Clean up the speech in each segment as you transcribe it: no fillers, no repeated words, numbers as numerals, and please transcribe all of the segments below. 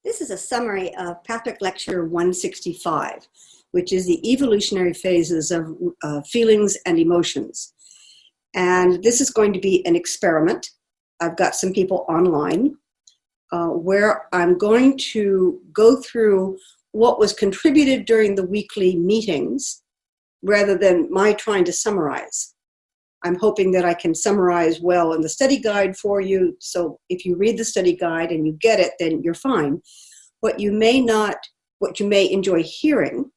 This is a summary of Patrick Lecture 165, which is the evolutionary phases of feelings and emotions. And this is going to be an experiment. I've got some people online where I'm going to go through what was contributed during the weekly meetings rather than my trying to summarize. I'm hoping that I can summarize well in the study guide for you. So if you read the study guide and you get it, then you're fine. What you may enjoy hearing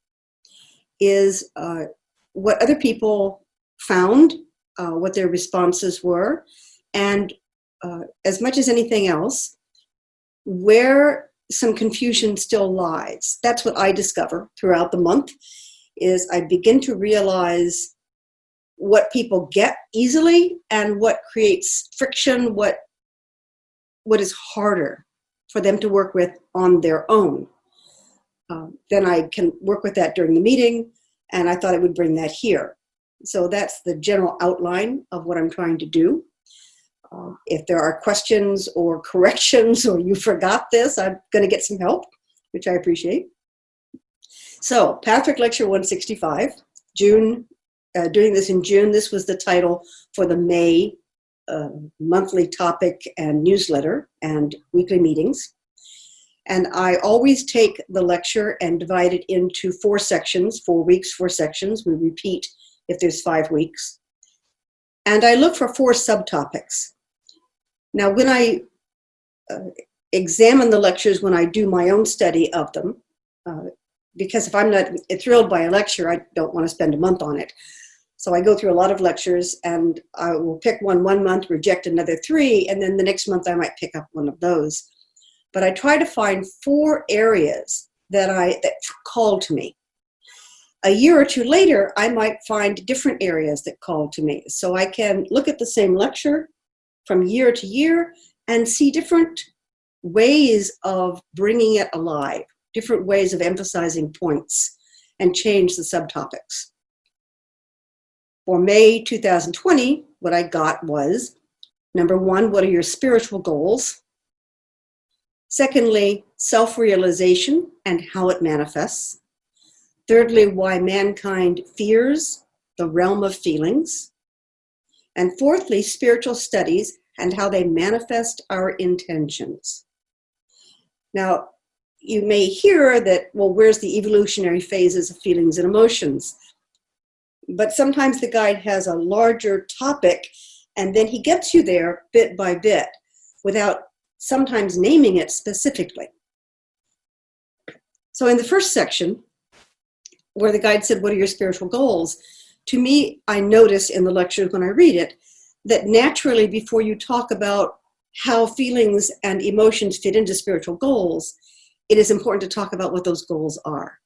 is what other people found, what their responses were, and as much as anything else, where some confusion still lies. That's what I discover throughout the month, is I begin to realize what people get easily and what creates friction, what is harder for them to work with on their own. Then I can work with that during the meeting, and I thought I would bring that here. So that's the general outline of what I'm trying to do. If there are questions or corrections or you forgot this, I'm going to get some help, which I appreciate. So Patrick Lecture 165, June. Doing this in June. This was the title for the May monthly topic and newsletter and weekly meetings. And I always take the lecture and divide it into 4 sections, 4 weeks, 4 sections. We repeat if there's 5 weeks. And I look for 4 subtopics. Now, when I examine the lectures, when I do my own study of them, because if I'm not thrilled by a lecture, I don't want to spend a month on it. So I go through a lot of lectures, and I will pick one month, reject another 3, and then the next month I might pick up one of those. But I try to find 4 areas that call to me. A year or 2 later, I might find different areas that call to me. So I can look at the same lecture from year to year and see different ways of bringing it alive, different ways of emphasizing points, and change the subtopics. For May 2020, what I got was, number 1, what are your spiritual goals? Secondly, self-realization and how it manifests. Thirdly, why mankind fears the realm of feelings. And fourthly, spiritual studies and how they manifest our intentions. Now, you may hear that, well, where's the evolutionary phases of feelings and emotions? But sometimes the guide has a larger topic, and then he gets you there bit by bit without sometimes naming it specifically. So in the first section, where the guide said, what are your spiritual goals? To me, I notice in the lectures when I read it, that naturally before you talk about how feelings and emotions fit into spiritual goals, it is important to talk about what those goals are.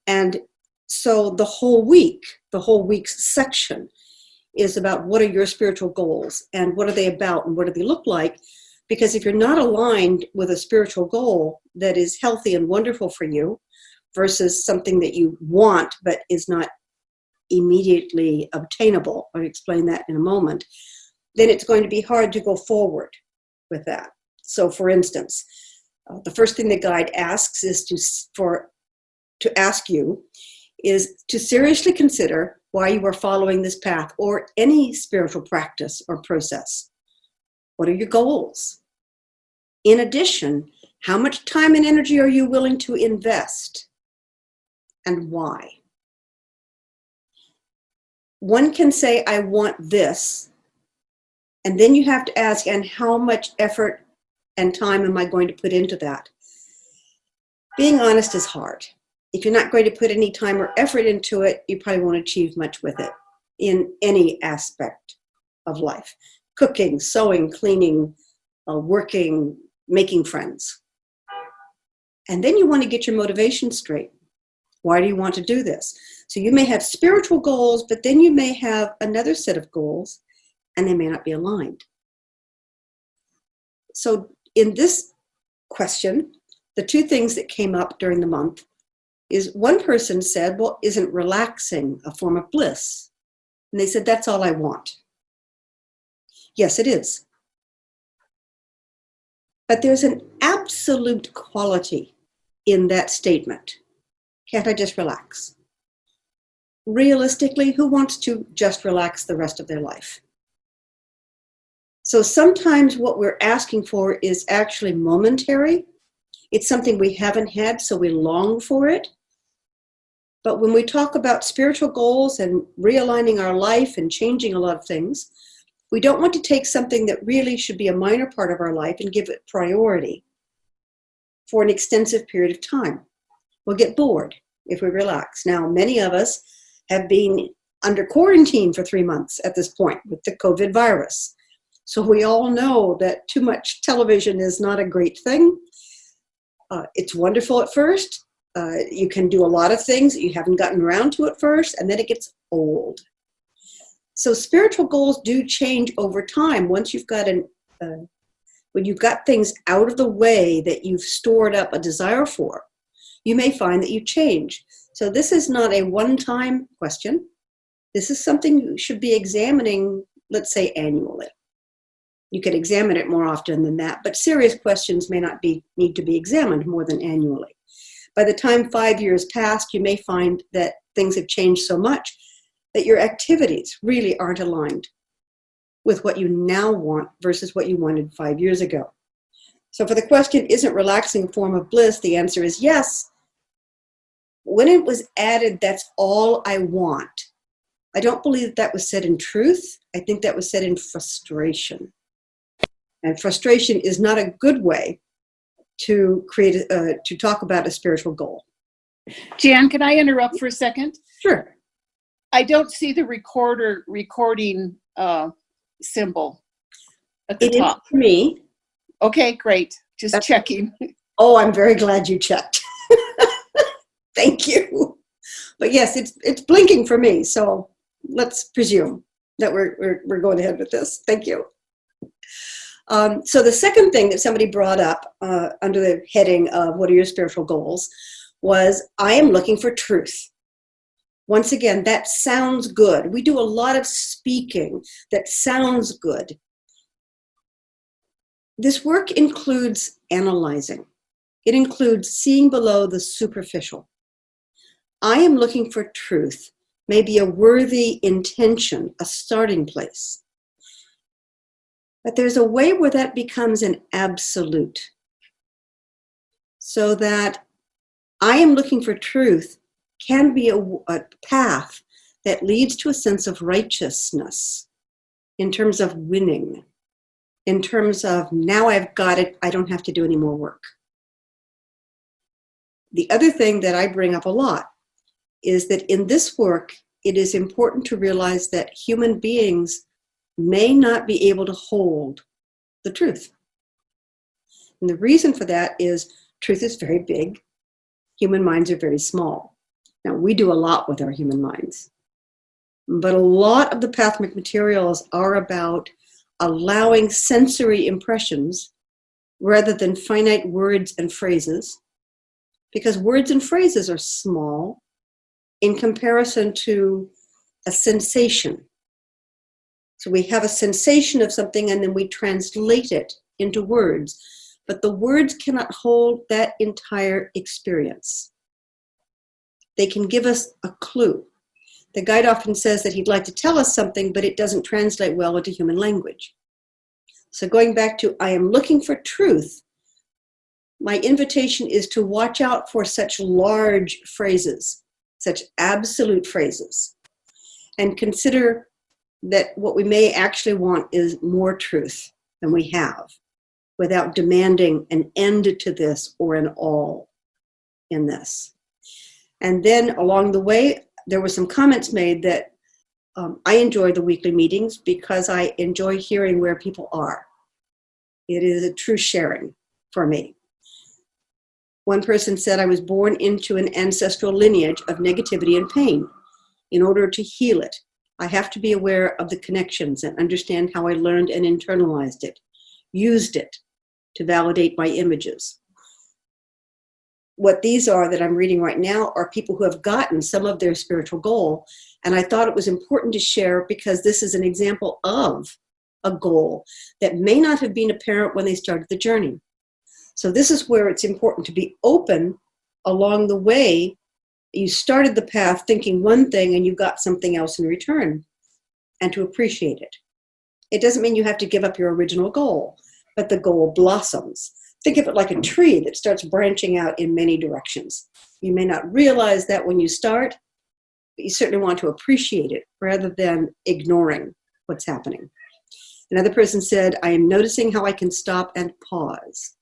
And so the whole week's section is about what are your spiritual goals and what are they about and what do they look like? Because if you're not aligned with a spiritual goal that is healthy and wonderful for you versus something that you want but is not immediately obtainable, I'll explain that in a moment, then it's going to be hard to go forward with that. So for instance, the first thing the guide asks is to ask you is to seriously consider why you are following this path or any spiritual practice or process. What are your goals? In addition, how much time and energy are you willing to invest, and why? One can say, I want this, and then you have to ask, and how much effort and time am I going to put into that? Being honest is hard. If you're not going to put any time or effort into it, you probably won't achieve much with it in any aspect of life. Cooking, sewing, cleaning, working, making friends. And then you want to get your motivation straight. Why do you want to do this? So you may have spiritual goals, but then you may have another set of goals, and they may not be aligned. So in this question, the 2 things that came up during the month is one person said, well, isn't relaxing a form of bliss? And they said, that's all I want. Yes, it is. But there's an absolute quality in that statement. Can't I just relax? Realistically, who wants to just relax the rest of their life? So sometimes what we're asking for is actually momentary. It's something we haven't had, so we long for it. But when we talk about spiritual goals and realigning our life and changing a lot of things, we don't want to take something that really should be a minor part of our life and give it priority for an extensive period of time. We'll get bored if we relax. Now, many of us have been under quarantine for 3 months at this point with the COVID virus. So we all know that too much television is not a great thing. It's wonderful at first. You can do a lot of things that you haven't gotten around to at first, and then it gets old. So spiritual goals do change over time. Once you've got when you've got things out of the way that you've stored up a desire for, you may find that you change. So this is not a one-time question. This is something you should be examining, let's say, annually. You could examine it more often than that, but serious questions may not need to be examined more than annually. By the time 5 years passed, you may find that things have changed so much that your activities really aren't aligned with what you now want versus what you wanted 5 years ago. So for the question, isn't relaxing a form of bliss? The answer is yes. When it was added, that's all I want. I don't believe that was said in truth. I think that was said in frustration. And frustration is not a good way to to talk about a spiritual goal. Jan, can I interrupt for a second? Sure. I don't see the recording symbol at the top. It is for me. Okay, great. Just checking. Oh, I'm very glad you checked. Thank you. But yes, it's blinking for me. So let's presume that we're going ahead with this. Thank you. So the second thing that somebody brought up under the heading of what are your spiritual goals was, I am looking for truth. Once again, that sounds good. We do a lot of speaking that sounds good. This work includes analyzing. It includes seeing below the superficial. I am looking for truth, maybe a worthy intention, a starting place. But there's a way where that becomes an absolute. So that I am looking for truth can be a path that leads to a sense of righteousness in terms of winning, in terms of now I've got it, I don't have to do any more work. The other thing that I bring up a lot is that in this work, it is important to realize that human beings may not be able to hold the truth. And the reason for that is truth is very big. Human minds are very small. Now, we do a lot with our human minds. But a lot of the Pathmic materials are about allowing sensory impressions rather than finite words and phrases, because words and phrases are small in comparison to a sensation. So we have a sensation of something and then we translate it into words, but the words cannot hold that entire experience. They can give us a clue. The guide often says that he'd like to tell us something, but it doesn't translate well into human language. So going back to, I am looking for truth, my invitation is to watch out for such large phrases, such absolute phrases, and consider that what we may actually want is more truth than we have, without demanding an end to this or an all in this. And then along the way, there were some comments made that I enjoy the weekly meetings because I enjoy hearing where people are. It is a true sharing for me. One person said, I was born into an ancestral lineage of negativity and pain. In order to heal it, I have to be aware of the connections and understand how I learned and internalized it, used it to validate my images. What these are that I'm reading right now are people who have gotten some of their spiritual goal. And I thought it was important to share because this is an example of a goal that may not have been apparent when they started the journey. So this is where it's important to be open along the way. You started the path thinking one thing and you got something else in return, and to appreciate it. It doesn't mean you have to give up your original goal, but the goal blossoms. Think of it like a tree that starts branching out in many directions. You may not realize that when you start, but you certainly want to appreciate it rather than ignoring what's happening. Another person said, I am noticing how I can stop and pause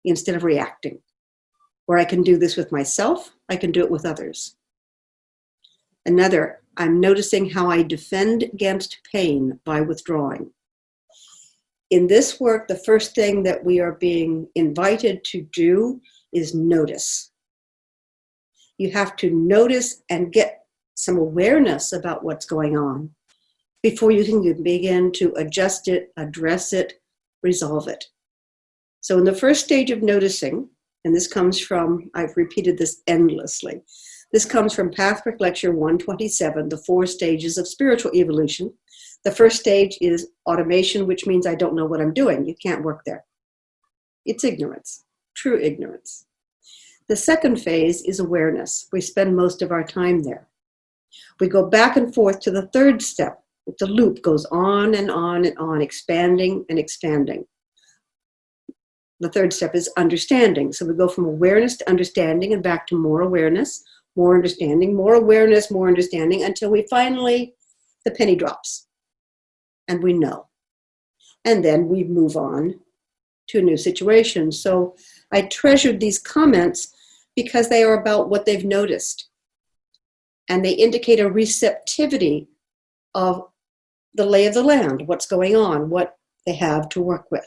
instead of reacting. Where I can do this with myself, I can do it with others. Another, I'm noticing how I defend against pain by withdrawing. In this work, the first thing that we are being invited to do is notice. You have to notice and get some awareness about what's going on before you can begin to adjust it, address it, resolve it. So in the first stage of noticing, and this comes from, I've repeated this endlessly, this comes from Pathwork Lecture 127, the 4 stages of spiritual evolution. The first stage is automation, which means I don't know what I'm doing. You can't work there. It's ignorance, true ignorance. The second phase is awareness. We spend most of our time there. We go back and forth to the third step. The loop goes on and on and on, expanding and expanding. The third step is understanding. So we go from awareness to understanding and back to more awareness, more understanding, more awareness, more understanding, until we finally, the penny drops and we know. And then we move on to a new situation. So I treasured these comments because they are about what they've noticed. And they indicate a receptivity of the lay of the land, what's going on, what they have to work with.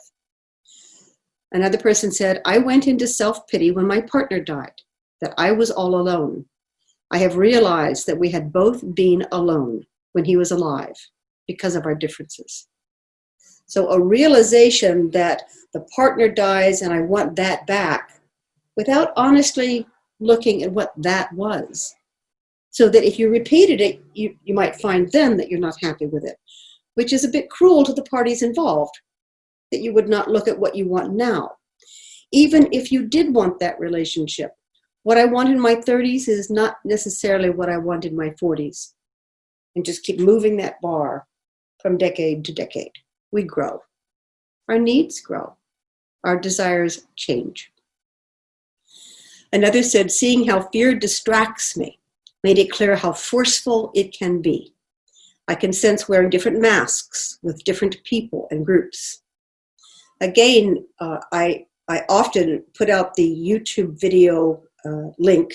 Another person said, I went into self-pity when my partner died, that I was all alone. I have realized that we had both been alone when he was alive because of our differences. So a realization that the partner dies and I want that back without honestly looking at what that was. So that if you repeated it, you might find then that you're not happy with it, which is a bit cruel to the parties involved, that you would not look at what you want now. Even if you did want that relationship, what I want in my 30s is not necessarily what I want in my 40s. And just keep moving that bar from decade to decade. We grow. Our needs grow. Our desires change. Another said, seeing how fear distracts me made it clear how forceful it can be. I can sense wearing different masks with different people and groups. Again, I often put out the YouTube video link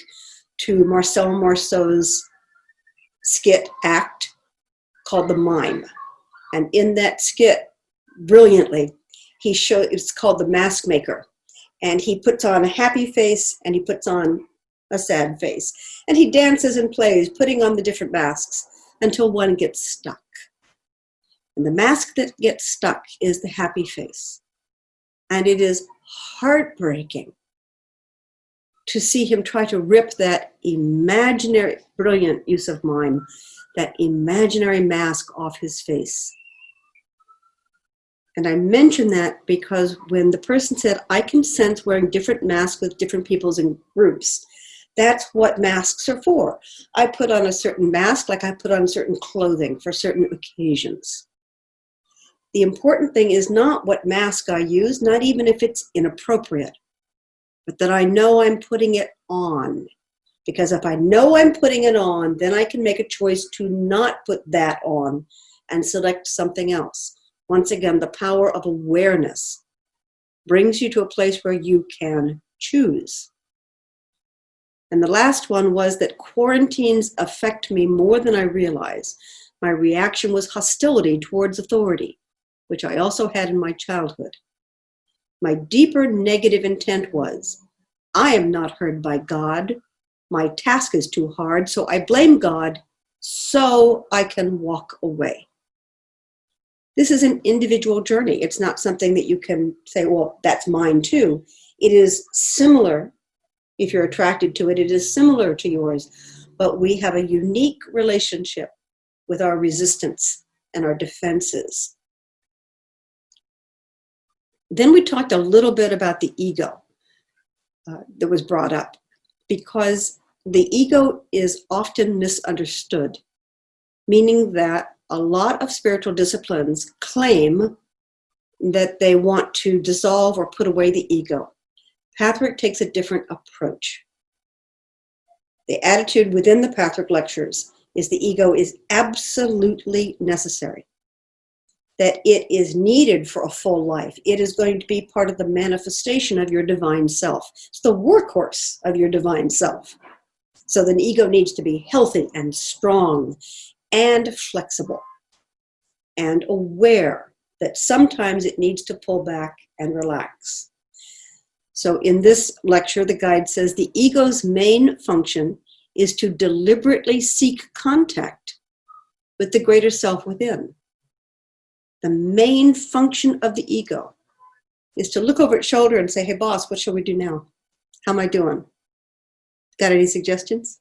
to Marcel Marceau's skit act called The Mime. And in that skit, brilliantly, it's called The Mask Maker. And he puts on a happy face and he puts on a sad face. And he dances and plays, putting on the different masks until one gets stuck. And the mask that gets stuck is the happy face. And it is heartbreaking to see him try to rip that imaginary, brilliant use of mime, that imaginary mask off his face. And I mention that because when the person said, I can sense wearing different masks with different peoples and groups, that's what masks are for. I put on a certain mask like I put on certain clothing for certain occasions. The important thing is not what mask I use, not even if it's inappropriate, but that I know I'm putting it on. Because if I know I'm putting it on, then I can make a choice to not put that on and select something else. Once again, the power of awareness brings you to a place where you can choose. And the last one was that quarantines affect me more than I realize. My reaction was hostility towards authority, which I also had in my childhood. My deeper negative intent was, I am not heard by God. My task is too hard, so I blame God so I can walk away. This is an individual journey. It's not something that you can say, well, that's mine too. It is similar. If you're attracted to it, it is similar to yours, but we have a unique relationship with our resistance and our defenses. Then we talked a little bit about the ego. that was brought up, because the ego is often misunderstood, meaning that a lot of spiritual disciplines claim that they want to dissolve or put away the ego. Patrick takes a different approach. The attitude within the Patrick lectures is the ego is absolutely necessary, that it is needed for a full life. It is going to be part of the manifestation of your divine self. It's the workhorse of your divine self. So the ego needs to be healthy and strong and flexible and aware that sometimes it needs to pull back and relax. So in this lecture, the guide says the ego's main function is to deliberately seek contact with the greater self within. The main function of the ego is to look over its shoulder and say, hey, boss, what shall we do now? How am I doing? Got any suggestions?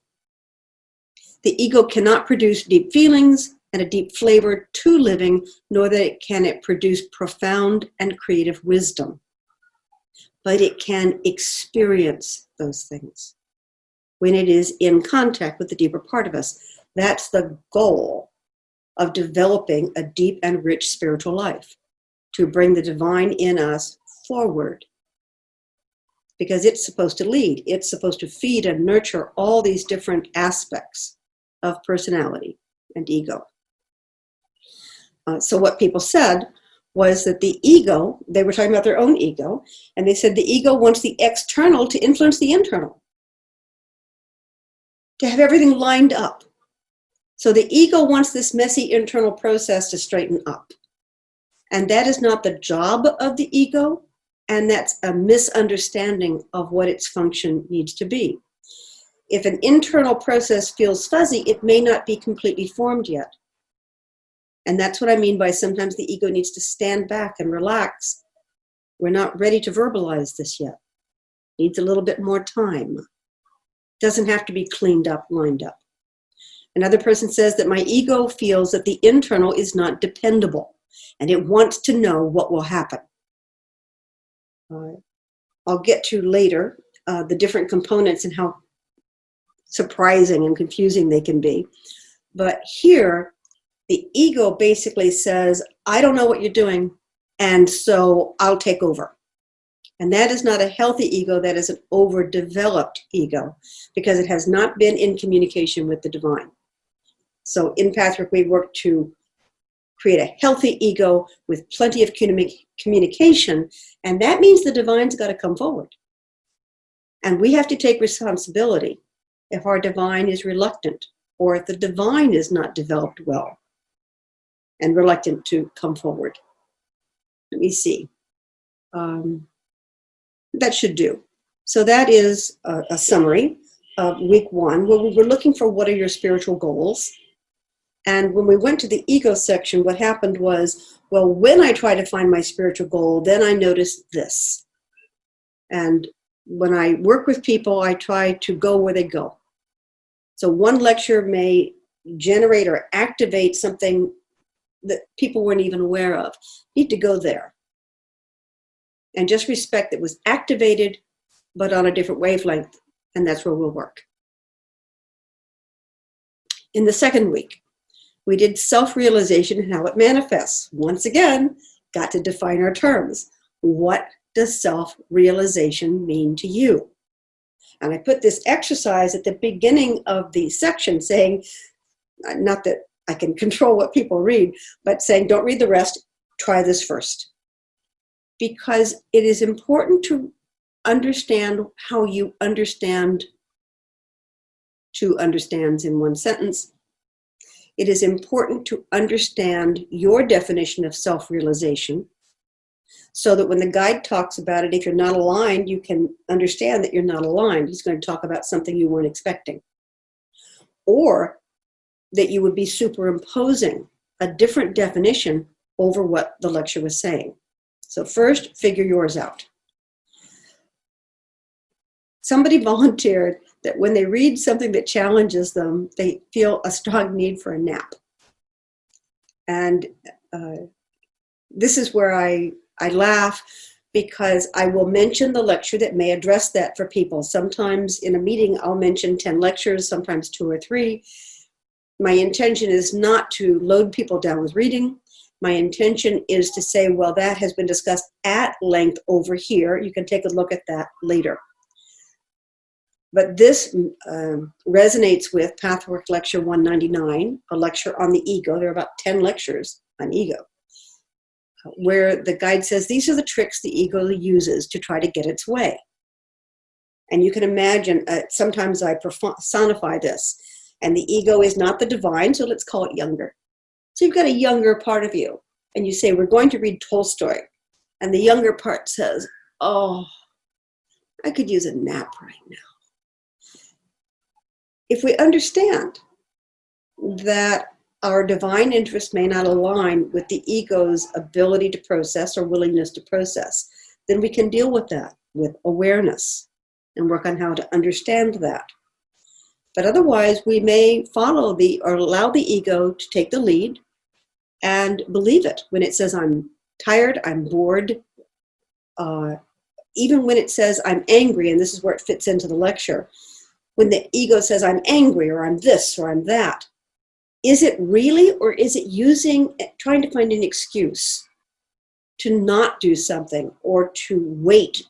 The ego cannot produce deep feelings and a deep flavor to living, nor that can it produce profound and creative wisdom. But it can experience those things when it is in contact with the deeper part of us. That's the goal of developing a deep and rich spiritual life, to bring the divine in us forward. Because it's supposed to lead. It's supposed to feed and nurture all these different aspects of personality and ego. So what people said was that the ego, they were talking about their own ego, and they said the ego wants the external to influence the internal, to have everything lined up. So the ego wants this messy internal process to straighten up. And that is not the job of the ego, and that's a misunderstanding of what its function needs to be. If an internal process feels fuzzy, it may not be completely formed yet. And that's what I mean by sometimes the ego needs to stand back and relax. We're not ready to verbalize this yet. Needs a little bit more time. Doesn't have to be cleaned up, lined up. Another person says that my ego feels that the internal is not dependable, and it wants to know what will happen. I'll get to later the different components and how surprising and confusing they can be. But here, the ego basically says, I don't know what you're doing, and so I'll take over. And that is not a healthy ego, that is an overdeveloped ego, because it has not been in communication with the divine. So in Patrick, we work to create a healthy ego with plenty of communication, and that means the divine's got to come forward. And we have to take responsibility if our divine is reluctant, or if the divine is not developed well and reluctant to come forward. Let me see. That should do. So that is a summary of week 1, where we were looking for what are your spiritual goals. And when we went to the ego section, what happened was, well, when I try to find my spiritual goal, then I notice this. And when I work with people, I try to go where they go. So one lecture may generate or activate something that people weren't even aware of. Need to go there. And just respect that it was activated, but on a different wavelength, and that's where we'll work. In the second week, we did self-realization and how it manifests. Once again, got to define our terms. What does self-realization mean to you? And I put this exercise at the beginning of the section saying, not that I can control what people read, but saying don't read the rest, try this first. Because it is important to understand how you understand 2 understands in one sentence. It is important to understand your definition of self-realization so that when the guide talks about it, if you're not aligned, you can understand that you're not aligned. He's going to talk about something you weren't expecting. Or that you would be superimposing a different definition over what the lecture was saying. So first, figure yours out. Somebody volunteered that when they read something that challenges them, they feel a strong need for a nap. And this is where I laugh, because I will mention the lecture that may address that for people. Sometimes in a meeting, I'll mention 10 lectures, sometimes 2 or 3. My intention is not to load people down with reading. My intention is to say, well, that has been discussed at length over here. You can take a look at that later. But this resonates with Pathwork Lecture 199, a lecture on the ego. There are about 10 lectures on ego, where the guide says these are the tricks the ego uses to try to get its way. And you can imagine, sometimes I personify this, and the ego is not the divine, so let's call it younger. So you've got a younger part of you, and you say, we're going to read Tolstoy. And the younger part says, oh, I could use a nap right now. If we understand that our divine interest may not align with the ego's ability to process or willingness to process, then we can deal with that with awareness and work on how to understand that. But otherwise, we may follow or allow the ego to take the lead and believe it when it says, I'm tired, I'm bored. Even when it says, I'm angry, and this is where it fits into the lecture, when the ego says, I'm angry, or I'm this, or I'm that, is it really, or is it trying to find an excuse to not do something or to wait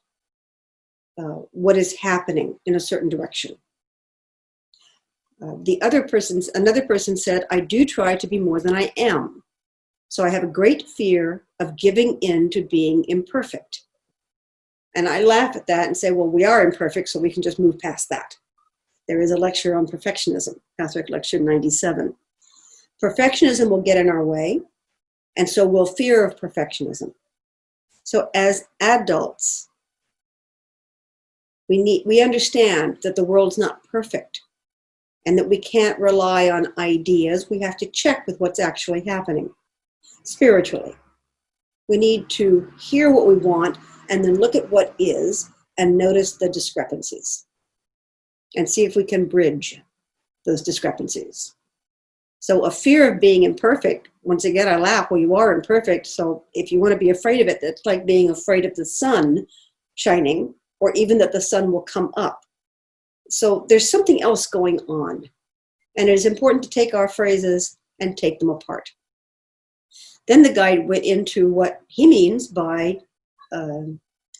what is happening in a certain direction? Another person said, I do try to be more than I am. So I have a great fear of giving in to being imperfect. And I laugh at that and say, well, we are imperfect, so we can just move past that. There is a lecture on perfectionism, Perfect Lecture 97. Perfectionism will get in our way, and so will fear of perfectionism. So as adults, we understand that the world's not perfect and that we can't rely on ideas. We have to check with what's actually happening spiritually. We need to hear what we want and then look at what is and notice the discrepancies and see if we can bridge those discrepancies. So a fear of being imperfect, once again, I laugh, well, you are imperfect, so if you want to be afraid of it, that's like being afraid of the sun shining, or even that the sun will come up. So there's something else going on. And it is important to take our phrases and take them apart. Then the guide went into what he means by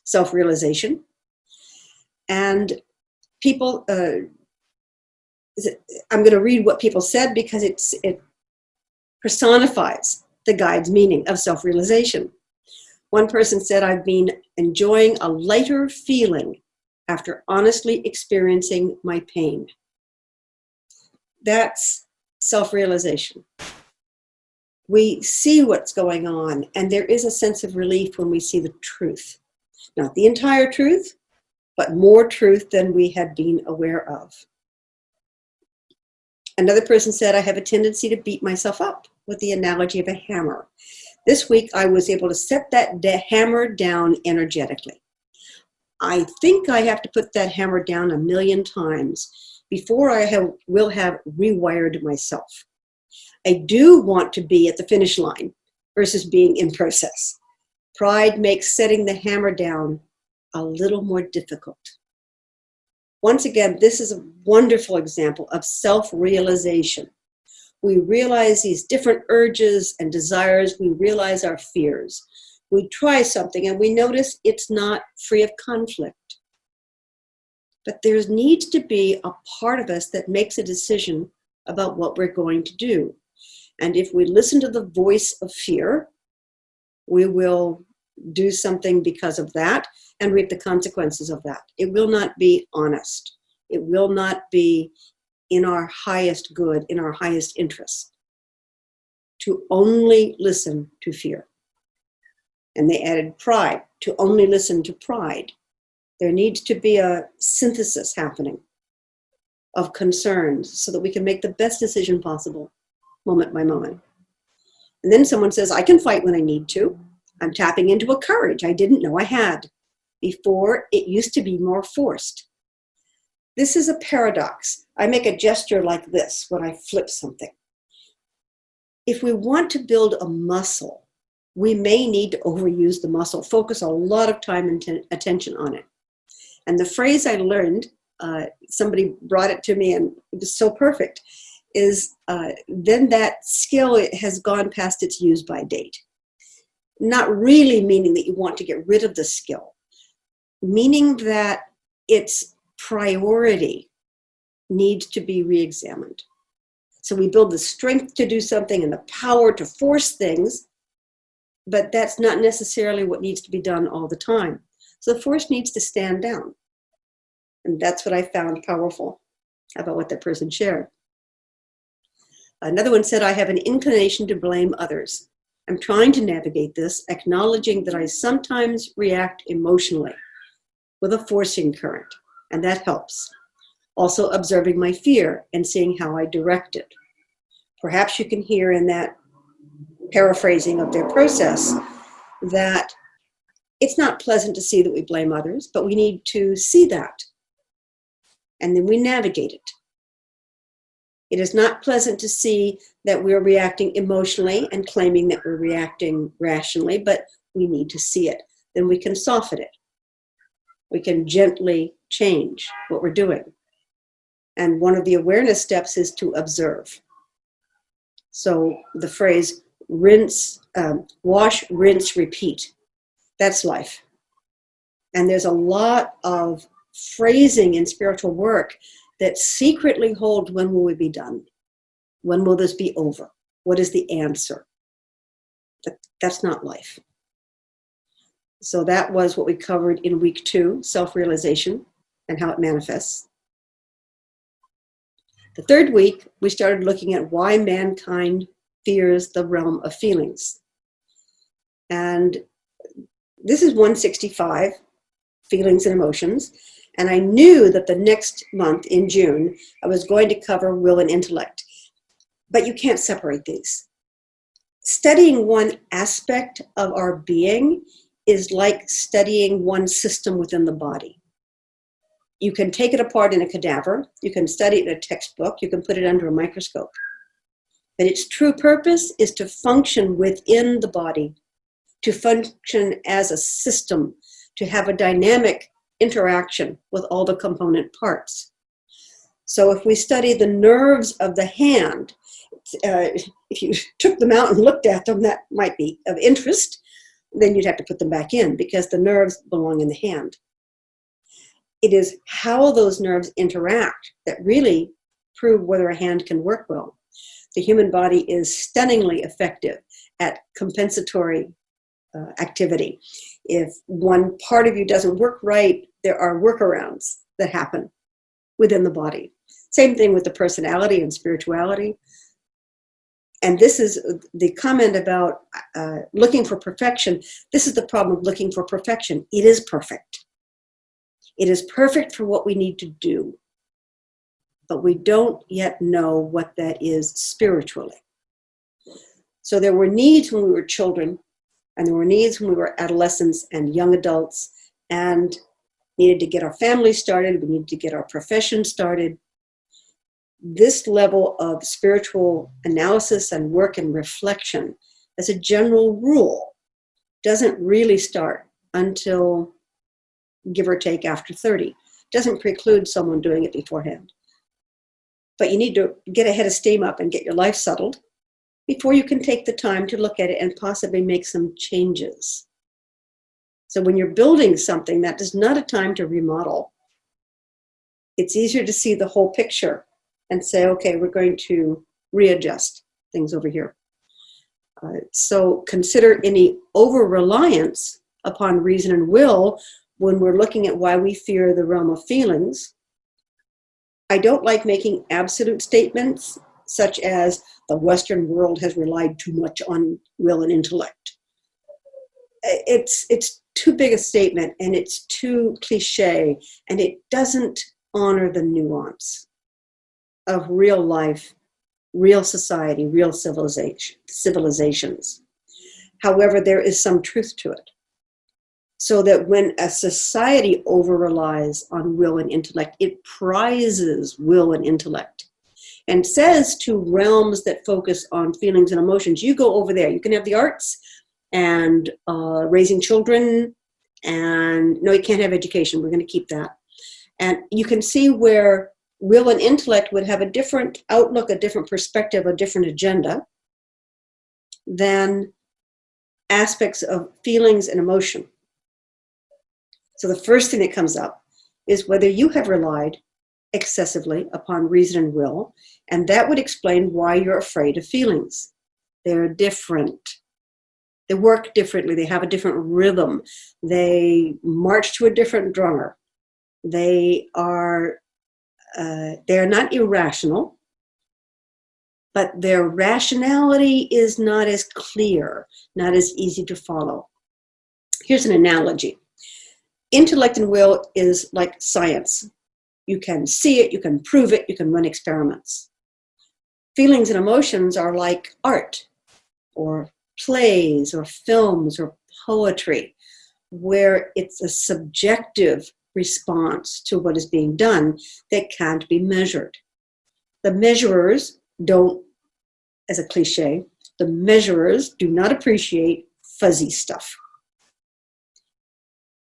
self-realization. And people, I'm going to read what people said because it personifies the guide's meaning of self-realization. One person said, I've been enjoying a lighter feeling after honestly experiencing my pain. That's self-realization. We see what's going on, and there is a sense of relief when we see the truth. Not the entire truth, but more truth than we had been aware of. Another person said, I have a tendency to beat myself up with the analogy of a hammer. This week, I was able to set that hammer down energetically. I think I have to put that hammer down 1,000,000 times before I will have rewired myself. I do want to be at the finish line versus being in process. Pride makes setting the hammer down a little more difficult. Once again, this is a wonderful example of self-realization. We realize these different urges and desires. We realize our fears. We try something and we notice it's not free of conflict. But there needs to be a part of us that makes a decision about what we're going to do. And if we listen to the voice of fear, we will do something because of that and reap the consequences of that. It will not be honest. It will not be in our highest good, in our highest interest, to only listen to fear. And they added pride, to only listen to pride. There needs to be a synthesis happening of concerns so that we can make the best decision possible, moment by moment. And then someone says, I can fight when I need to. I'm tapping into a courage I didn't know I had. Before, it used to be more forced. This is a paradox. I make a gesture like this when I flip something. If we want to build a muscle we may need to overuse the muscle, focus a lot of time and attention on it. And the phrase I learned, somebody brought it to me and it was so perfect, is then that skill has gone past its use by date. Not really meaning that you want to get rid of the skill, meaning that its priority needs to be re-examined. So we build the strength to do something and the power to force things, but that's not necessarily what needs to be done all the time. So the force needs to stand down. And that's what I found powerful about what that person shared. Another one said, I have an inclination to blame others. I'm trying to navigate this, acknowledging that I sometimes react emotionally with a forcing current, and that helps. Also observing my fear and seeing how I direct it. Perhaps you can hear in that paraphrasing of their process that it's not pleasant to see that we blame others, but we need to see that. And then we navigate it. It is not pleasant to see that we're reacting emotionally and claiming that we're reacting rationally, but we need to see it. Then we can soften it. We can gently change what we're doing. And one of the awareness steps is to observe. So the phrase wash, rinse, repeat. That's life. And there's a lot of phrasing in spiritual work that secretly holds when will we be done? When will this be over? What is the answer? That's not life. So that was what we covered in week 2, self-realization and how it manifests. The third week, we started looking at why mankind fears the realm of feelings. And this is 165, feelings and emotions. And I knew that the next month in June, I was going to cover will and intellect. But you can't separate these. Studying one aspect of our being is like studying one system within the body. You can take it apart in a cadaver. You can study it in a textbook. You can put it under a microscope. But its true purpose is to function within the body, to function as a system, to have a dynamic interaction with all the component parts. So if we study the nerves of the hand, if you took them out and looked at them, that might be of interest. Then you'd have to put them back in because the nerves belong in the hand. It is how those nerves interact that really prove whether a hand can work well. The human body is stunningly effective at compensatory activity. If one part of you doesn't work right, there are workarounds that happen within the body. Same thing with the personality and spirituality. And this is the comment about looking for perfection. This is the problem of looking for perfection. It is perfect. It is perfect for what we need to do. But we don't yet know what that is spiritually. So there were needs when we were children, and there were needs when we were adolescents and young adults, and needed to get our family started. We needed to get our profession started. This level of spiritual analysis and work and reflection, as a general rule, doesn't really start until, give or take, after 30. Doesn't preclude someone doing it beforehand. But you need to get a head of steam up and get your life settled before you can take the time to look at it and possibly make some changes. So when you're building something, that is not a time to remodel. It's easier to see the whole picture and say, okay, we're going to readjust things over here. So consider any over-reliance upon reason and will when we're looking at why we fear the realm of feelings. I don't like making absolute statements such as the Western world has relied too much on will and intellect. It's too big a statement and it's too cliche and it doesn't honor the nuance of real life, real society, real civilizations. However, there is some truth to it. So that when a society over-relies on will and intellect, it prizes will and intellect and says to realms that focus on feelings and emotions, you go over there. You can have the arts, and raising children, and no, you can't have education. We're going to keep that. And you can see where will and intellect would have a different outlook, a different perspective, a different agenda than aspects of feelings and emotion. So the first thing that comes up is whether you have relied excessively upon reason and will, and that would explain why you're afraid of feelings. They're different. They work differently. They have a different rhythm. They march to a different drummer. They are not irrational, but their rationality is not as clear, not as easy to follow. Here's an analogy. Intellect and will is like science. You can see it, you can prove it, you can run experiments. Feelings and emotions are like art or plays or films or poetry, where it's a subjective response to what is being done that can't be measured. The measurers don't, as a cliche, the measurers do not appreciate fuzzy stuff.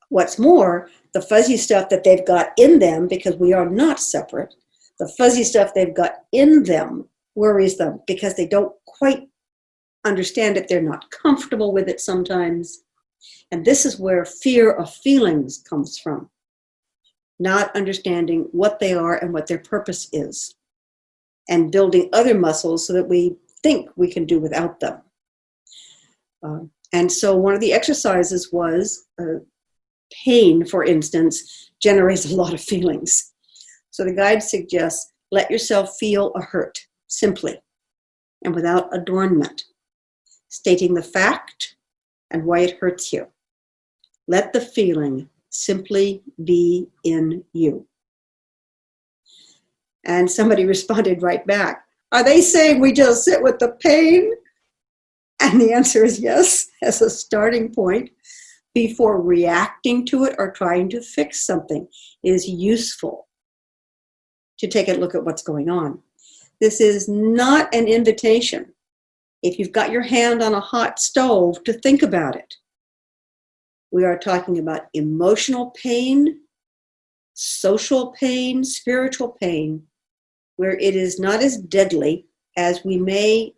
What's more, the fuzzy stuff that they've got in them, because we are not separate, the fuzzy stuff they've got in them worries them because they don't quite understand it. They're not comfortable with it sometimes. And this is where fear of feelings comes from. Not understanding what they are and what their purpose is, and building other muscles so that we think we can do without them. And so one of the exercises was pain, for instance, generates a lot of feelings. So the guide suggests let yourself feel a hurt simply and without adornment, stating the fact and why it hurts you. Let the feeling simply be in you. And somebody responded right back, are they saying we just sit with the pain? And the answer is yes, as a starting point. Before reacting to it or trying to fix something, it is useful to take a look at what's going on. This is not an invitation, if you've got your hand on a hot stove, to think about it. We are talking about emotional pain, social pain, spiritual pain, where it is not as deadly as we may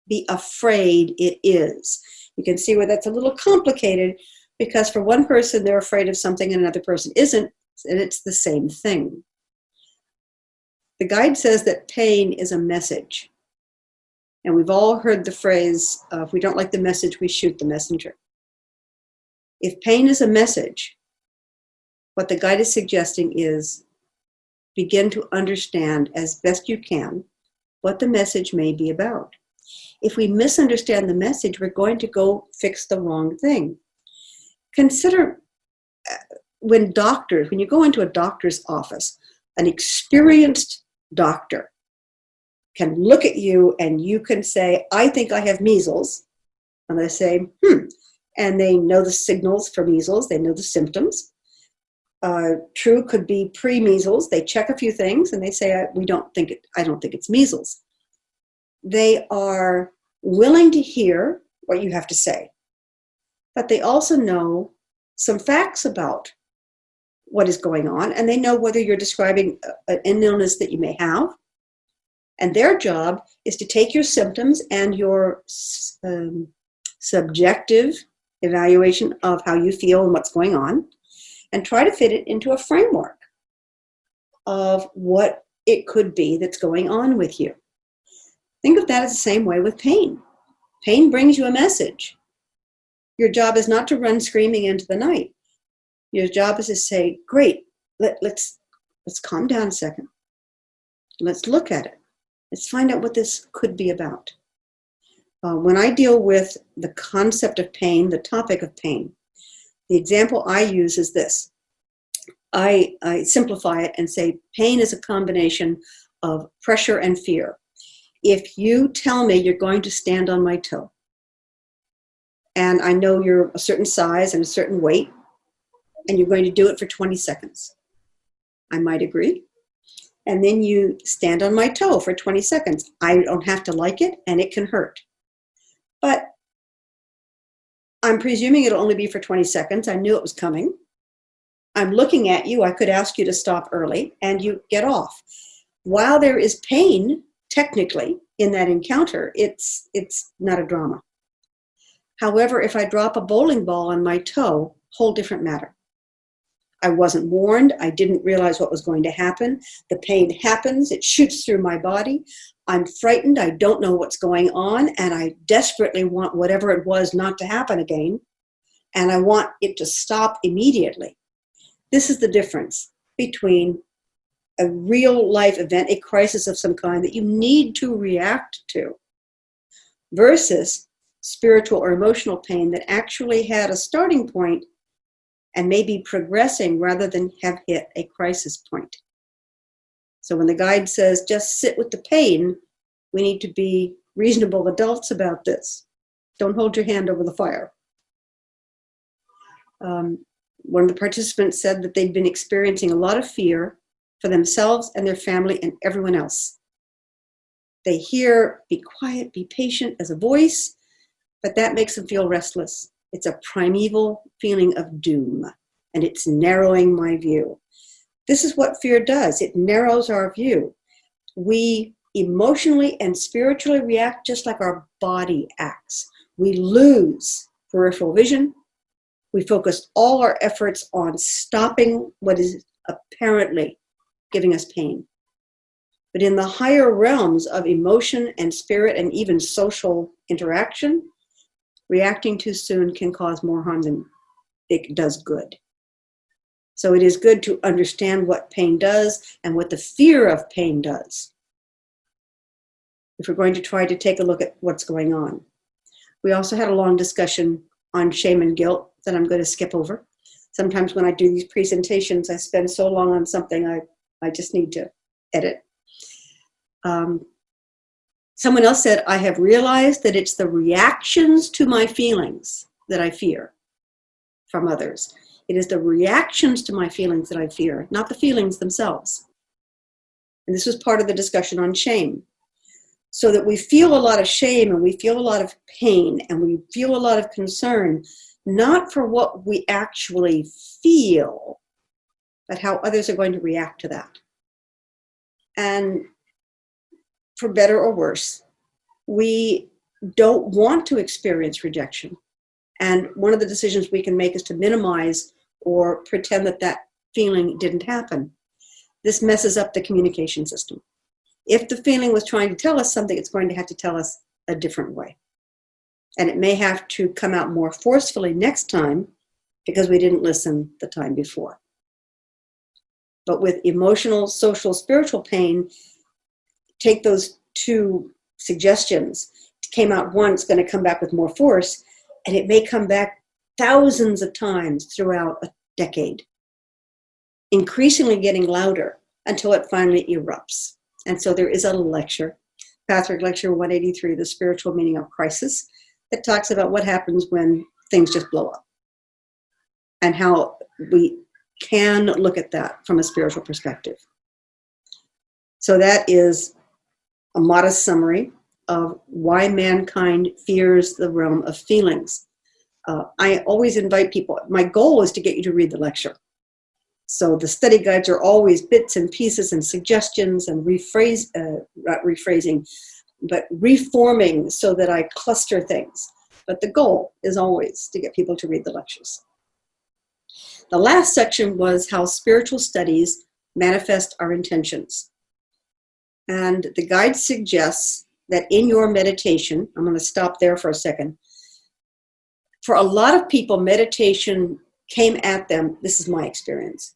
be afraid it is. You can see where that's a little complicated, because for one person they're afraid of something and another person isn't, and it's the same thing. The guide says that pain is a message. And we've all heard the phrase, if we don't like the message, we shoot the messenger. If pain is a message, what the guide is suggesting is begin to understand as best you can what the message may be about. If we misunderstand the message, we're going to go fix the wrong thing. Consider when you go into a doctor's office, an experienced doctor can look at you and you can say, I think I have measles. And they say, And they know the signals for measles. They know the symptoms. True could be pre-measles. They check a few things and they say, I don't think it's measles. They are willing to hear what you have to say, but they also know some facts about what is going on, and they know whether you're describing an illness that you may have. And their job is to take your symptoms and your subjective evaluation of how you feel and what's going on, and try to fit it into a framework of what it could be that's going on with you. Think of that as the same way with pain. Pain brings you a message. Your job is not to run screaming into the night. Your job is to say, great, let's calm down a second. Let's look at it. Let's find out what this could be about. When I deal with the concept of pain, the topic of pain, the example I use is this. I simplify it and say pain is a combination of pressure and fear. If you tell me you're going to stand on my toe, and I know you're a certain size and a certain weight, and you're going to do it for 20 seconds, I might agree. And then you stand on my toe for 20 seconds. I don't have to like it, and it can hurt. But I'm presuming it'll only be for 20 seconds. I knew it was coming. I'm looking at you. I could ask you to stop early, and you get off. While there is pain, technically, in that encounter, it's not a drama. However, if I drop a bowling ball on my toe, whole different matter. I wasn't warned. I didn't realize what was going to happen. The pain happens. It shoots through my body. I'm frightened. I don't know what's going on, and I desperately want whatever it was not to happen again, and I want it to stop immediately. This is the difference between a real life event, a crisis of some kind that you need to react to, versus spiritual or emotional pain that actually had a starting point and may be progressing rather than have hit a crisis point. So when the guide says, just sit with the pain, we need to be reasonable adults about this. Don't hold your hand over the fire. One of the participants said that they'd been experiencing a lot of fear for themselves and their family and everyone else. They hear, be quiet, be patient as a voice, but that makes them feel restless. It's a primeval feeling of doom, and it's narrowing my view. This is what fear does. It narrows our view. We emotionally and spiritually react just like our body acts. We lose peripheral vision. We focus all our efforts on stopping what is apparently giving us pain. But in the higher realms of emotion and spirit and even social interaction, reacting too soon can cause more harm than it does good. So it is good to understand what pain does and what the fear of pain does, if we're going to try to take a look at what's going on. We also had a long discussion on shame and guilt that I'm going to skip over. Sometimes when I do these presentations, I spend so long on something I just need to edit. Someone else said, I have realized that it's the reactions to my feelings that I fear from others. It is the reactions to my feelings that I fear, not the feelings themselves. And this was part of the discussion on shame. So that we feel a lot of shame and we feel a lot of pain and we feel a lot of concern, not for what we actually feel, but how others are going to react to that. And for better or worse, we don't want to experience rejection. And one of the decisions we can make is to minimize or pretend that that feeling didn't happen. This messes up the communication system. If the feeling was trying to tell us something, it's going to have to tell us a different way. And it may have to come out more forcefully next time because we didn't listen the time before. But with emotional, social, spiritual pain, take those two suggestions. It came out once, going to come back with more force, and it may come back thousands of times throughout a decade, increasingly getting louder until it finally erupts. And so there is a lecture, Patrick Lecture 183, The Spiritual Meaning of Crisis, that talks about what happens when things just blow up and how we can look at that from a spiritual perspective. So that is a modest summary of why mankind fears the realm of feelings. I always invite people, my goal is to get you to read the lecture. So the study guides are always bits and pieces and suggestions and not rephrasing, but reforming so that I cluster things. But the goal is always to get people to read the lectures. The last section was how spiritual studies manifest our intentions. And the guide suggests that in your meditation, I'm going to stop there for a second. For a lot of people, meditation came at them, this is my experience.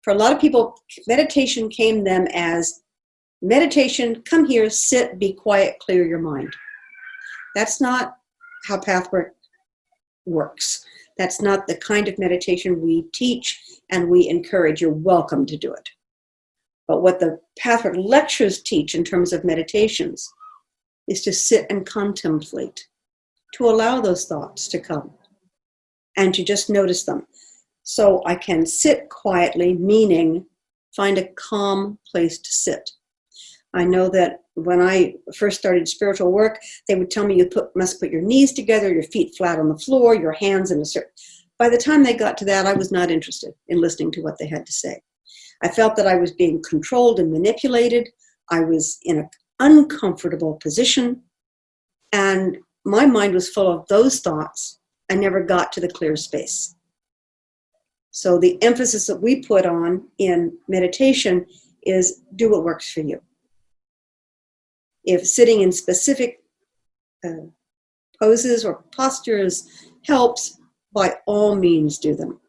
For a lot of people, meditation came them as meditation, come here, sit, be quiet, clear your mind. That's not how Pathwork works. That's not the kind of meditation we teach and we encourage. You're welcome to do it. But what the Pathwork lectures teach in terms of meditations is to sit and contemplate, to allow those thoughts to come and to just notice them. So I can sit quietly, meaning find a calm place to sit. I know that when I first started spiritual work, they would tell me you must put your knees together, your feet flat on the floor, your hands in a certain. By the time they got to that, I was not interested in listening to what they had to say. I felt that I was being controlled and manipulated. I was in an uncomfortable position, and my mind was full of those thoughts. I never got to the clear space. So the emphasis that we put on in meditation is do what works for you. If sitting in specific poses or postures helps, by all means do them.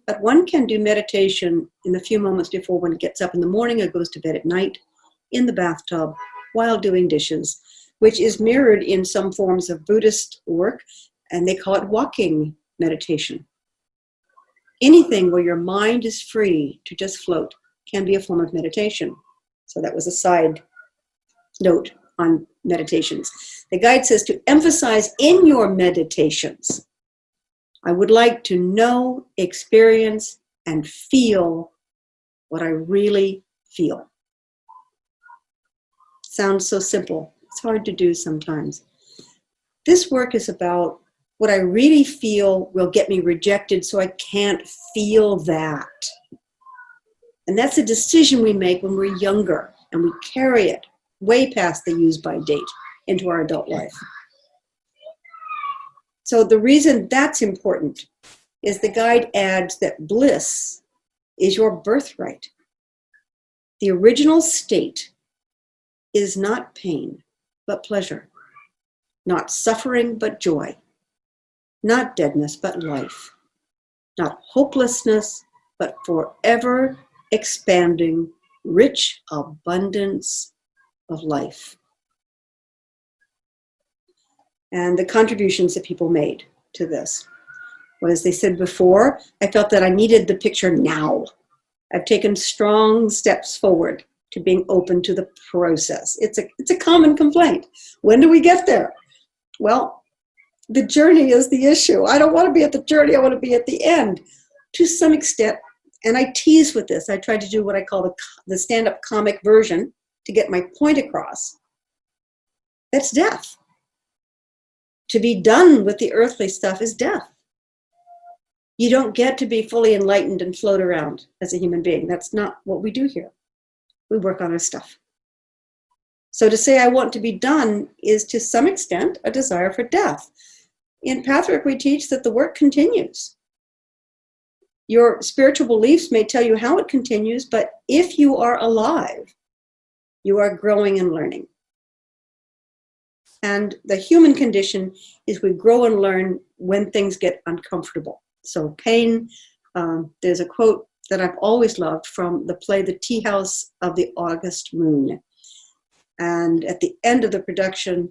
But one can do meditation in the few moments before one gets up in the morning or goes to bed at night, in the bathtub, while doing dishes, which is mirrored in some forms of Buddhist work, and they call it walking meditation. Anything where your mind is free to just float can be a form of meditation. So that was a side note on meditations. The guide says to emphasize in your meditations, I would like to know, experience, and feel what I really feel. Sounds so simple. It's hard to do sometimes. This work is about what I really feel will get me rejected, so I can't feel that. And that's a decision we make when we're younger, and we carry it way past the use-by date into our adult life. So the reason that's important is the guide adds that bliss is your birthright. The original state is not pain, but pleasure. Not suffering, but joy. Not deadness, but life. Not hopelessness, but forever expanding, rich abundance of life. And the contributions that people made to this was, they said before, I felt that I needed the picture now. I've taken strong steps forward to being open to the process. It's a common complaint. When do we get there? Well, the journey is the issue. I don't want to be at the journey. I want to be at the end to some extent. And I tease with this. I tried to do what I call the stand-up comic version to get my point across. That's death. To be done with the earthly stuff is death. You don't get to be fully enlightened and float around as a human being. That's not what we do here. We work on our stuff. So to say I want to be done is to some extent a desire for death. In Pathwork, we teach that the work continues. Your spiritual beliefs may tell you how it continues, but if you are alive, you are growing and learning. And the human condition is we grow and learn when things get uncomfortable. So pain, there's a quote that I've always loved from the play The Tea House of the August Moon. And at the end of the production,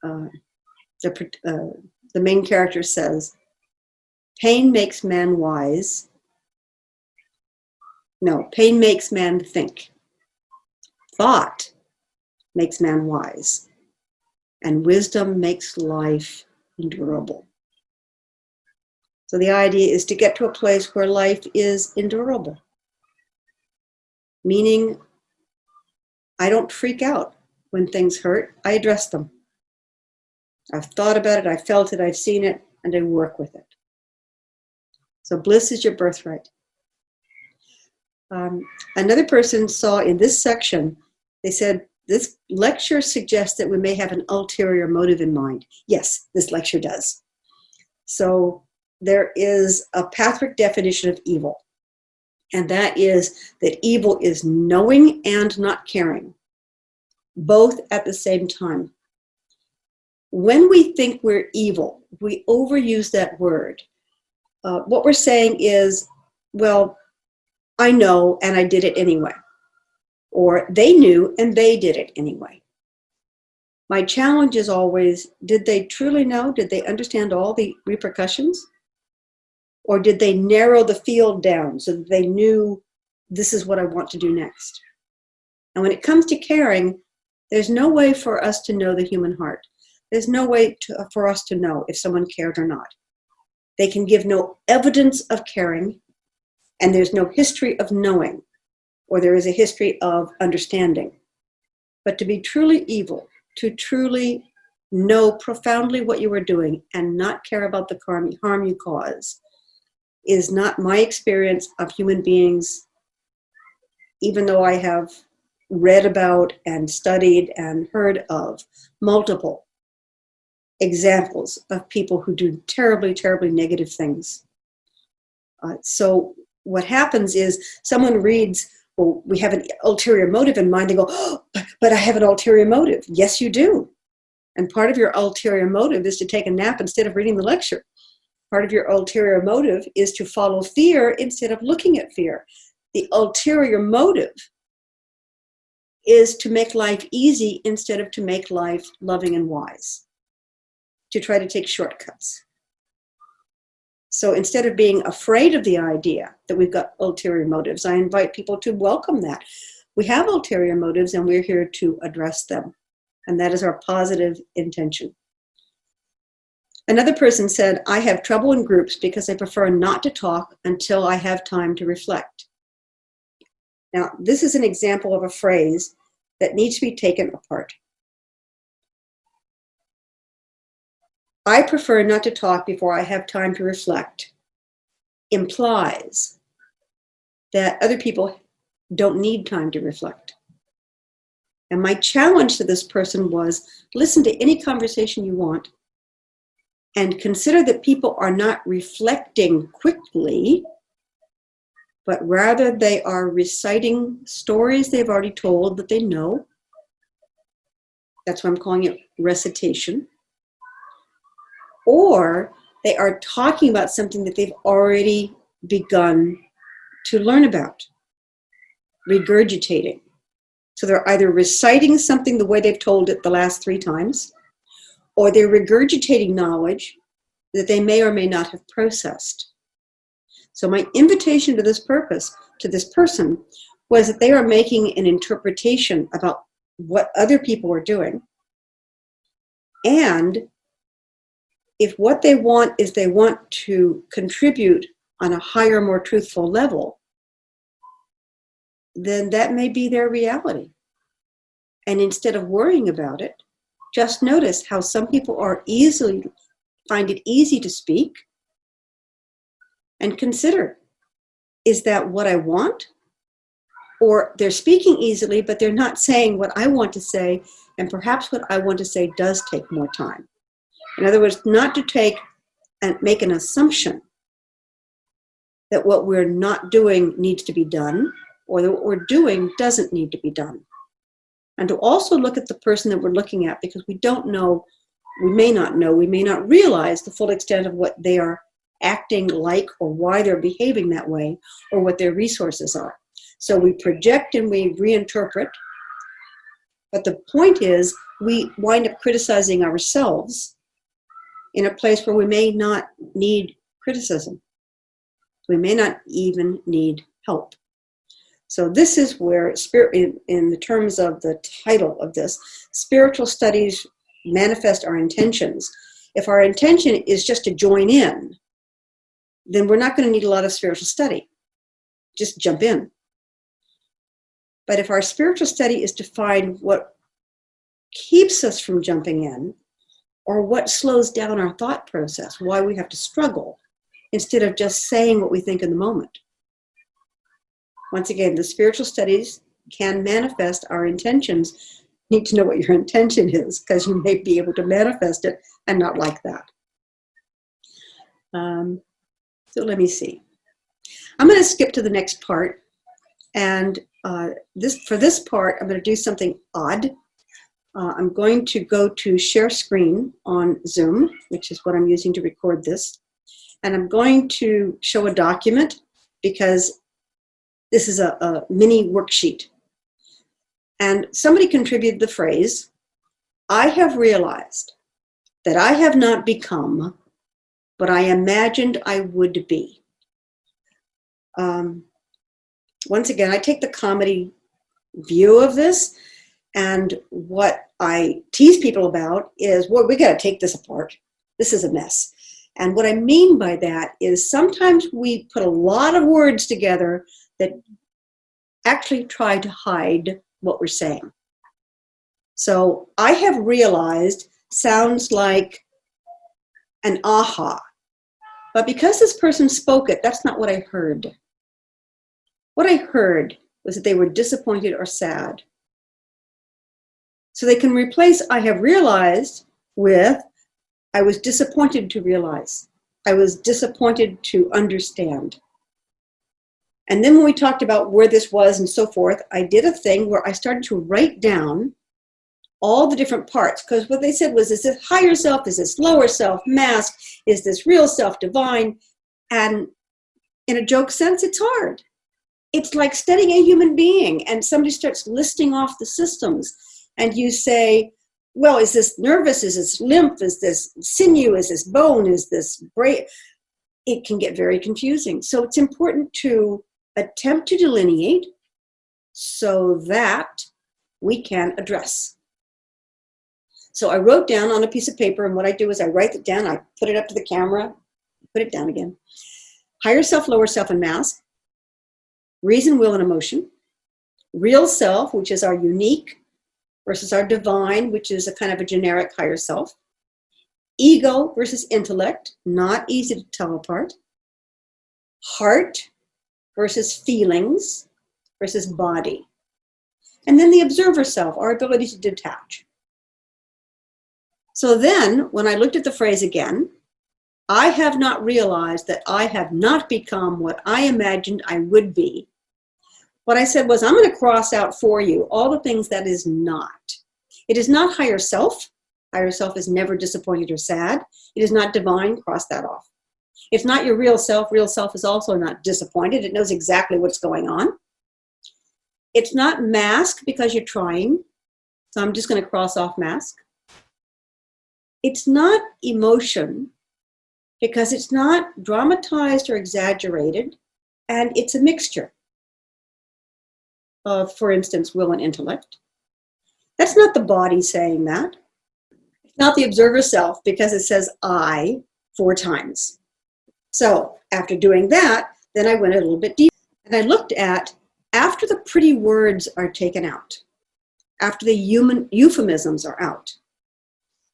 the main character says, pain makes man wise. No, pain makes man think. Thought makes man wise. And wisdom makes life endurable. So the idea is to get to a place where life is endurable. Meaning, I don't freak out when things hurt. I address them. I've thought about it, I've felt it, I've seen it, and I work with it. So bliss is your birthright. Another person saw in this section, they said, this lecture suggests that we may have an ulterior motive in mind. Yes, this lecture does. So there is a Pathwork definition of evil. And that is that evil is knowing and not caring, both at the same time. When we think we're evil, we overuse that word. What we're saying is, well, I know and I did it anyway. Or they knew and they did it anyway. My challenge is always, did they truly know? Did they understand all the repercussions? Or did they narrow the field down so that they knew this is what I want to do next? And when it comes to caring, there's no way for us to know the human heart. There's no way for us to know if someone cared or not. They can give no evidence of caring, and there's no history of knowing, or there is a history of understanding. But to be truly evil, to truly know profoundly what you are doing and not care about the harm you cause, is not my experience of human beings, even though I have read about and studied and heard of multiple examples of people who do terribly, terribly negative things. So what happens is someone reads, well, we have an ulterior motive in mind. They go, oh, but I have an ulterior motive. Yes, you do. And part of your ulterior motive is to take a nap instead of reading the lecture. Part of your ulterior motive is to follow fear instead of looking at fear. The ulterior motive is to make life easy instead of to make life loving and wise, to try to take shortcuts. So instead of being afraid of the idea that we've got ulterior motives, I invite people to welcome that. We have ulterior motives and we're here to address them. And that is our positive intention. Another person said, I have trouble in groups because I prefer not to talk until I have time to reflect. Now, this is an example of a phrase that needs to be taken apart. I prefer not to talk before I have time to reflect implies that other people don't need time to reflect. And my challenge to this person was, listen to any conversation you want and consider that people are not reflecting quickly, but rather they are reciting stories they've already told that they know. That's why I'm calling it recitation. Or they are talking about something that they've already begun to learn about, regurgitating. So they're either reciting something the way they've told it the last 3 times, or they're regurgitating knowledge that they may or may not have processed. So my invitation to this person, was that they are making an interpretation about what other people are doing. And if what they want is they want to contribute on a higher, more truthful level, then that may be their reality. And instead of worrying about it, just notice how some people find it easy to speak, and consider, is that what I want? Or they're speaking easily, but they're not saying what I want to say, and perhaps what I want to say does take more time. In other words, not to take and make an assumption that what we're not doing needs to be done, or that what we're doing doesn't need to be done. And to also look at the person that we're looking at, because we don't know, we may not realize the full extent of what they are acting like, or why they're behaving that way, or what their resources are. So we project and we reinterpret, but the point is we wind up criticizing ourselves in a place where we may not need criticism. We may not even need help. So this is where in the terms of the title of this, spiritual studies manifest our intentions. If our intention is just to join in, then we're not going to need a lot of spiritual study. Just jump in. But if our spiritual study is to find what keeps us from jumping in, or what slows down our thought process, why we have to struggle, instead of just saying what we think in the moment. Once again, the spiritual studies can manifest our intentions. You need to know what your intention is, because you may be able to manifest it and not like that. So let me see. I'm going to skip to the next part. And for this part, I'm going to do something odd. I'm going to go to share screen on Zoom, which is what I'm using to record this. And I'm going to show a document, because this is a mini worksheet. And somebody contributed the phrase, I have realized that I have not become what I imagined I would be. Once again, I take the comedy view of this, and what I tease people about is, well, we got to take this apart. This is a mess. And what I mean by that is sometimes we put a lot of words together that actually try to hide what we're saying. So I have realized sounds like an aha. But because this person spoke it, that's not what I heard. What I heard was that they were disappointed or sad. So they can replace I have realized with I was disappointed to realize. I was disappointed to understand. And then when we talked about where this was and so forth, I did a thing where I started to write down all the different parts, because what they said was, is this higher self, is this lower self, mask, is this real self, divine? And in a joke sense, it's hard. It's like studying a human being, and somebody starts listing off the systems, and you say, well, is this nervous, is this lymph, is this sinew, is this bone, is this brain? It can get very confusing. So it's important to attempt to delineate so that we can address. So I wrote down on a piece of paper, and what I do is I write it down, I put it up to the camera, put it down again. Higher self, lower self, and mask. Reason, will, and emotion. Real self, which is our unique, versus our divine, which is a kind of a generic higher self. Ego versus intellect, not easy to tell apart. Heart versus feelings versus body. And then the observer self, our ability to detach. So then, when I looked at the phrase again, I have not realized that I have not become what I imagined I would be. What I said was, I'm going to cross out for you all the things that is not. It is not higher self. Higher self is never disappointed or sad. It is not divine. Cross that off. It's not your real self. Real self is also not disappointed. It knows exactly what's going on. It's not mask because you're trying. So I'm just going to cross off mask. It's not emotion because it's not dramatized or exaggerated, and it's a mixture of, for instance, will and intellect. That's not the body saying that. It's not the observer self because it says I 4 times. So after doing that, then I went a little bit deeper, and I looked at after the pretty words are taken out, after the human euphemisms are out.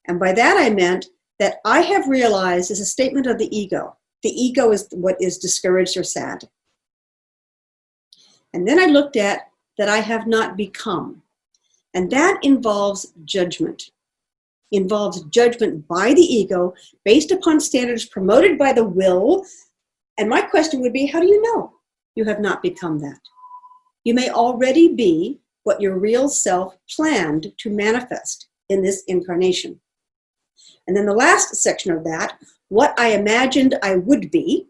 And by that I meant that I have realized is a statement of the ego. The ego is what is discouraged or sad. And then I looked at that I have not become. And that involves judgment. Involves judgment by the ego based upon standards promoted by the will. And my question would be, how do you know you have not become that? You may already be what your real self planned to manifest in this incarnation. And then the last section of that, what I imagined I would be.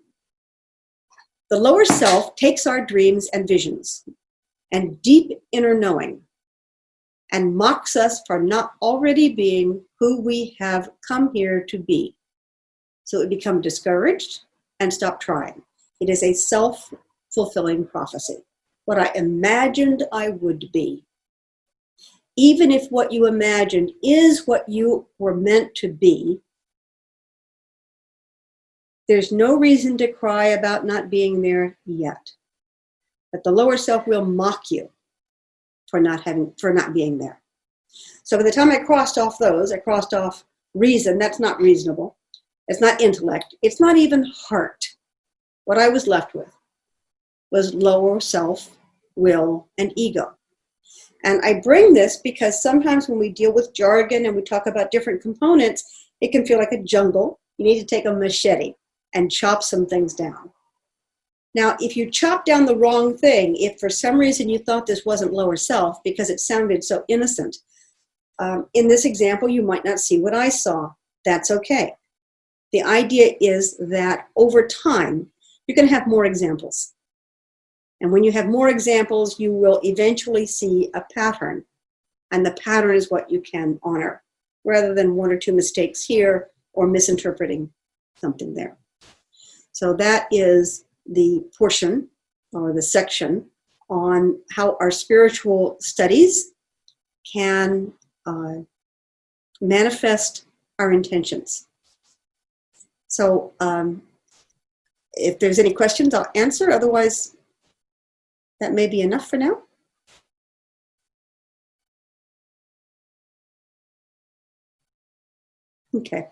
The lower self takes our dreams and visions and deep inner knowing and mocks us for not already being who we have come here to be. So we become discouraged and stop trying. It is a self-fulfilling prophecy. What I imagined I would be. Even if what you imagined is what you were meant to be, there's no reason to cry about not being there yet. But the lower self will mock you for not being there. So by the time I crossed off those, I crossed off reason. That's not reasonable. It's not intellect. It's not even heart. What I was left with was lower self, will, and ego. And I bring this because sometimes when we deal with jargon and we talk about different components, it can feel like a jungle. You need to take a machete and chop some things down. Now, if you chop down the wrong thing, if for some reason you thought this wasn't lower self because it sounded so innocent, in this example, you might not see what I saw. That's okay. The idea is that over time, you're going to have more examples. And when you have more examples, you will eventually see a pattern. And the pattern is what you can honor, rather than 1 or 2 mistakes here or misinterpreting something there. So that is the portion or the section on how our spiritual studies can manifest our intentions. So if there's any questions, I'll answer. Otherwise, that may be enough for now. Okay.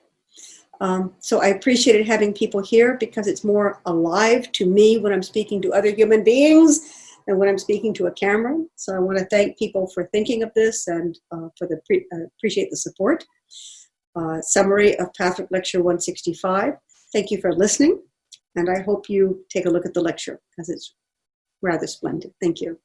So I appreciated having people here because it's more alive to me when I'm speaking to other human beings than when I'm speaking to a camera. So I want to thank people for thinking of this and for the appreciate the support. Summary of Patrick Lecture 165. Thank you for listening, and I hope you take a look at the lecture because it's rather splendid. Thank you.